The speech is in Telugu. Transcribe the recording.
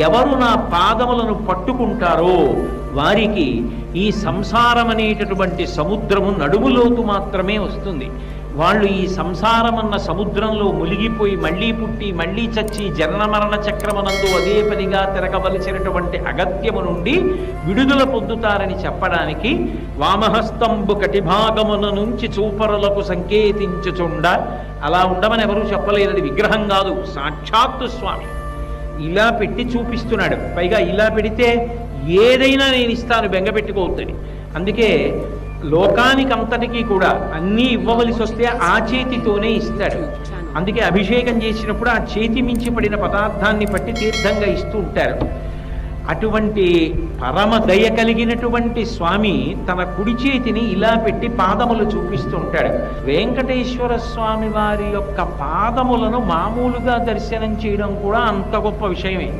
ఎవరు నా పాదములను పట్టుకుంటారో వారికి ఈ సంసారం అనేటటువంటి సముద్రము నడుములోతు మాత్రమే వస్తుంది. వాళ్ళు ఈ సంసారమన్న సముద్రంలో మునిగిపోయి మళ్ళీ పుట్టి మళ్ళీ చచ్చి జనన మరణ చక్రమునందు అదే పనిగా తిరగవలసినటువంటి అగత్యము నుండి విడుదల పొందుతారని చెప్పడానికి వామహస్తంబు కటిభాగమున నుంచి చూపరులకు సంకేతించుచుండ, అలా ఉండమని ఎవరూ చెప్పలేదని, విగ్రహం కాదు, సాక్షాత్తు స్వామి ఇలా పెట్టి చూపిస్తున్నాడు. పైగా ఇలా పెడితే ఏదైనా నేను ఇస్తాను, బెంగపెట్టుకోవద్దని. అందుకే లోకానికంతటికీ కూడా అన్నీ ఇవ్వవలసి వస్తే ఆ చేతితోనే ఇస్తాడు. అందుకే అభిషేకం చేసినప్పుడు ఆ చేతి మించి పడిన పదార్థాన్ని పట్టి తీర్థంగా ఇస్తూ ఉంటారు. అటువంటి పరమ దయ కలిగినటువంటి స్వామి తన కుడి చేతిని ఇలా పెట్టి పాదములు చూపిస్తూ ఉంటాడు. వెంకటేశ్వర స్వామి వారి యొక్క పాదములను మామూలుగా దర్శనం చేయడం కూడా అంత గొప్ప విషయమే.